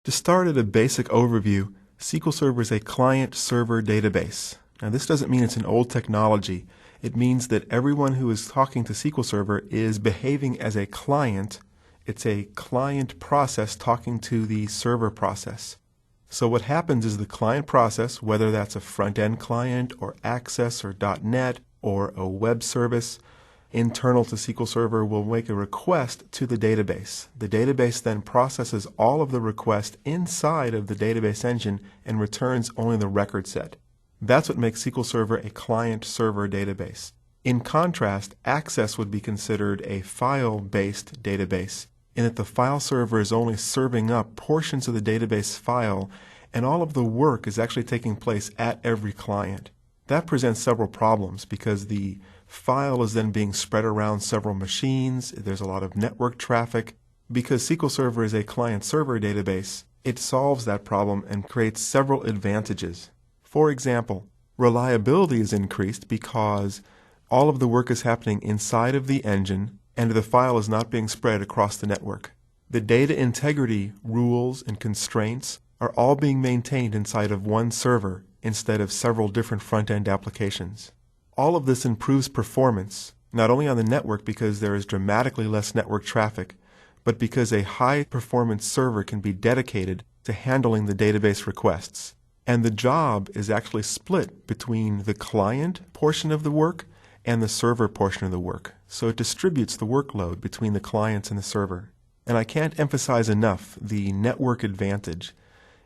To start at a basic overview, SQL Server is a client-server database. Now, this doesn't mean it's an old technology. It means that everyone who is talking to SQL Server is behaving as a client. It's a client process talking to the server process. So what happens is the client process, whether that's a front-end client or Access or .NET or a web service, internal to SQL Server will make a request to the database. The database then processes all of the requests inside of the database engine and returns only the record set. That's what makes SQL Server a client-server database. In contrast, Access would be considered a file-based database, in that the file server is only serving up portions of the database file, and all of the work is actually taking place at every client. That presents several problems because the file is then being spread around several machines. There's a lot of network traffic. Because SQL Server is a client-server database, it solves that problem and creates several advantages. For example, reliability is increased because all of the work is happening inside of the engine and the file is not being spread across the network. The data integrity rules and constraints are all being maintained inside of one server instead of several different front-end applications. All of this improves performance, not only on the network because there is dramatically less network traffic, but because a high-performance server can be dedicated to handling the database requests. And the job is actually split between the client portion of the work and the server portion of the work. So it distributes the workload between the clients and the server. And I can't emphasize enough the network advantage.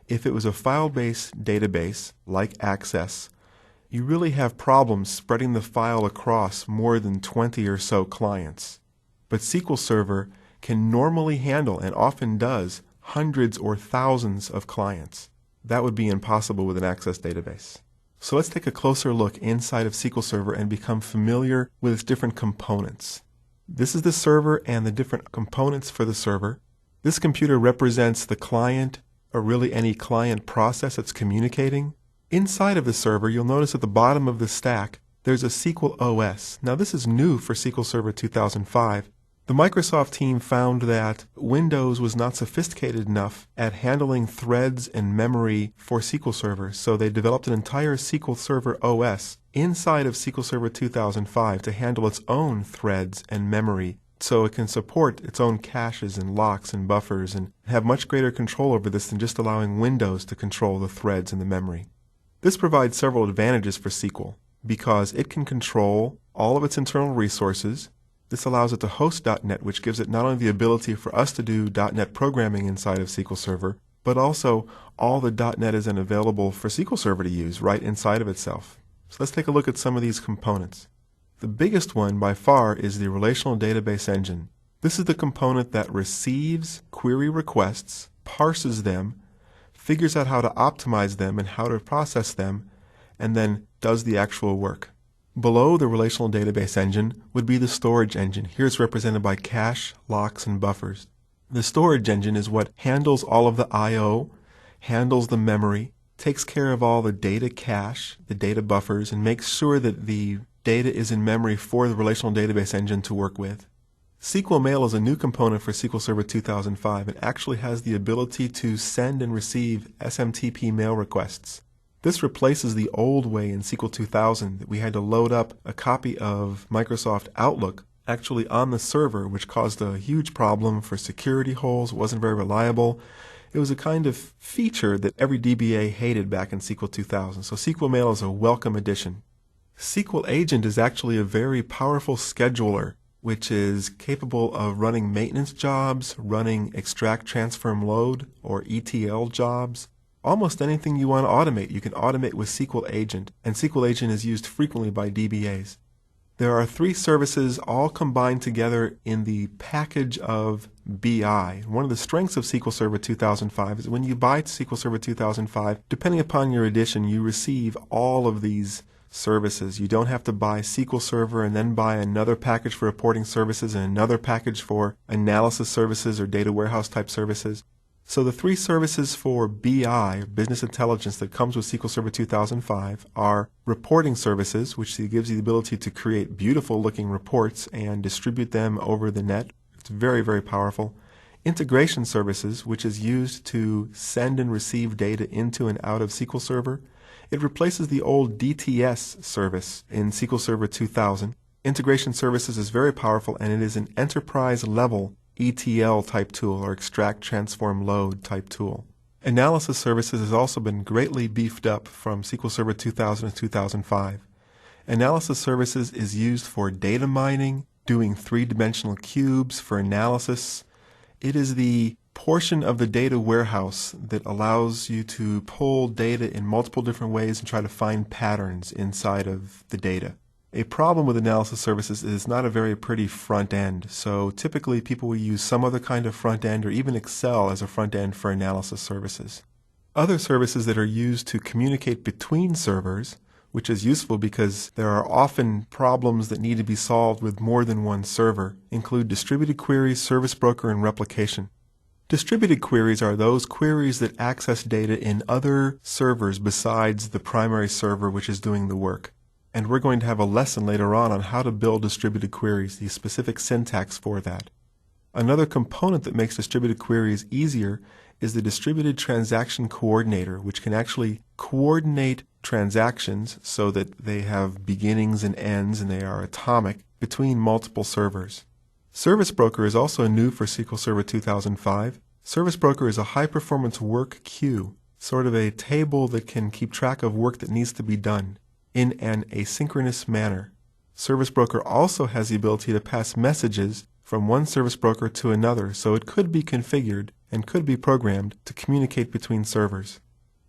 If it was a file-based database like Access, you really have problems spreading the file across more than 20 or so clients. But SQL Server can normally handle, and often does, hundreds or thousands of clients. That would be impossible with an Access database. So let's take a closer look inside of SQL Server and become familiar with its different components. This is the server and the different components for the server. This computer represents the client, or really any client process that's communicating. Inside of the server, you'll notice at the bottom of the stack, there's a SQL OS. Now this is new for SQL Server 2005. The Microsoft team found that Windows was not sophisticated enough at handling threads and memory for SQL Server, so they developed an entire SQL Server OS inside of SQL Server 2005 to handle its own threads and memory, so it can support its own caches and locks and buffers and have much greater control over this than just allowing Windows to control the threads and the memory. This provides several advantages for SQL because it can control all of its internal resources. This allows it to host .NET, which gives it not only the ability for us to do .NET programming inside of SQL Server, but also all the .NET is then available for SQL Server to use right inside of itself. So let's take a look at some of these components. The biggest one by far is the Relational Database Engine. This is the component that receives query requests, parses them, figures out how to optimize them and how to process them, and then does the actual work. Below the Relational Database Engine would be the Storage Engine. Here it's represented by cache, locks, and buffers. The Storage Engine is what handles all of the I/O, handles the memory, takes care of all the data cache, the data buffers, and makes sure that the data is in memory for the Relational Database Engine to work with. SQL Mail is a new component for SQL Server 2005 and actually has the ability to send and receive SMTP mail requests. This replaces the old way in SQL 2000 that we had to load up a copy of Microsoft Outlook actually on the server, which caused a huge problem for security holes. It wasn't very reliable. It was a kind of feature that every DBA hated back in SQL 2000. So SQL Mail is a welcome addition. SQL Agent is actually a very powerful scheduler, which is capable of running maintenance jobs, running extract, transform, load, or ETL jobs. Almost anything you want to automate, you can automate with SQL Agent, and SQL Agent is used frequently by DBAs. There are three services all combined together in the package of BI. One of the strengths of SQL Server 2005 is when you buy SQL Server 2005, depending upon your edition, you receive all of these services. You don't have to buy SQL Server and then buy another package for reporting services and another package for analysis services or data warehouse type services. So the three services for BI, business intelligence, that comes with SQL Server 2005 are reporting services, which gives you the ability to create beautiful looking reports and distribute them over the net. It's very, very powerful. Integration services, which is used to send and receive data into and out of SQL Server, it replaces the old DTS service in SQL Server 2000. Integration services is very powerful, and it is an enterprise-level ETL type tool, or extract, transform, load type tool. Analysis services has also been greatly beefed up from SQL Server 2000 to 2005. Analysis services is used for data mining, doing three-dimensional cubes for analysis. It is the portion of the data warehouse that allows you to pull data in multiple different ways and try to find patterns inside of the data. A problem with analysis services is not a very pretty front end, so typically people will use some other kind of front end or even Excel as a front end for analysis services. Other services that are used to communicate between servers, which is useful because there are often problems that need to be solved with more than one server, include distributed queries, service broker, and replication. Distributed queries are those queries that access data in other servers besides the primary server which is doing the work. And we're going to have a lesson later on how to build distributed queries, the specific syntax for that. Another component that makes distributed queries easier is the distributed transaction coordinator, which can actually coordinate transactions so that they have beginnings and ends and they are atomic between multiple servers. Service Broker is also new for SQL Server 2005. Service Broker is a high-performance work queue, sort of a table that can keep track of work that needs to be done in an asynchronous manner. Service Broker also has the ability to pass messages from one service broker to another, so it could be configured and could be programmed to communicate between servers.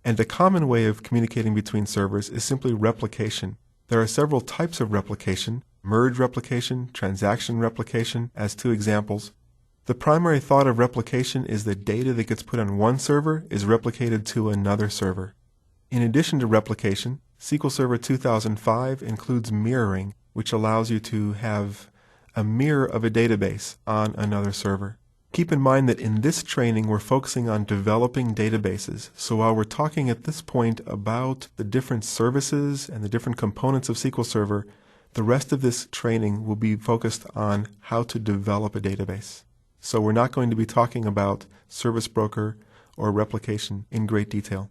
And a common way of communicating between servers is simply replication. There are several types of replication: merge replication, transaction replication, as two examples. The primary thought of replication is that data that gets put on one server is replicated to another server. In addition to replication, SQL Server 2005 includes mirroring, which allows you to have a mirror of a database on another server. Keep in mind that in this training we're focusing on developing databases, so while we're talking at this point about the different services and the different components of SQL Server, the rest of this training will be focused on how to develop a database. So we're not going to be talking about Service Broker or replication in great detail.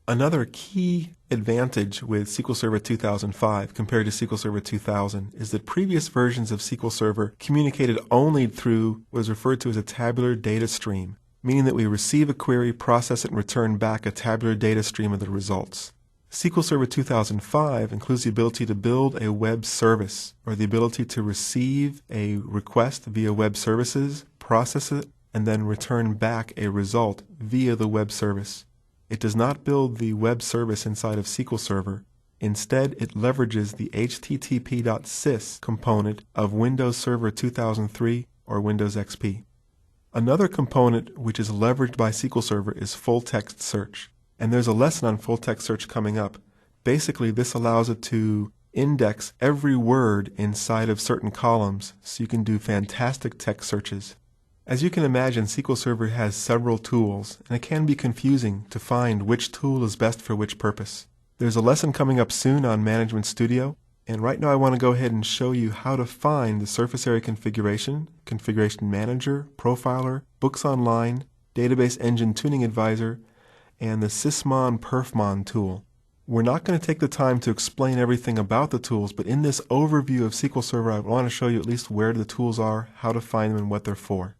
Another key advantage with SQL Server 2005 compared to SQL Server 2000 is that previous versions of SQL Server communicated only through what is referred to as a tabular data stream, meaning that we receive a query, process it, and return back a tabular data stream of the results. SQL Server 2005 includes the ability to build a web service, or the ability to receive a request via web services, process it, and then return back a result via the web service. It does not build the web service inside of SQL Server. Instead, it leverages the http.sys component of Windows Server 2003 or Windows XP. Another component which is leveraged by SQL Server is full-text search. And there's a lesson on full-text search coming up. Basically, this allows it to index every word inside of certain columns, so you can do fantastic text searches. As you can imagine, SQL Server has several tools, and it can be confusing to find which tool is best for which purpose. There's a lesson coming up soon on Management Studio, and right now I want to go ahead and show you how to find the surface area configuration, Configuration Manager, Profiler, Books Online, Database Engine Tuning Advisor, and the Sysmon/Perfmon tool. We're not going to take the time to explain everything about the tools, but in this overview of SQL Server, I want to show you at least where the tools are, how to find them, and what they're for.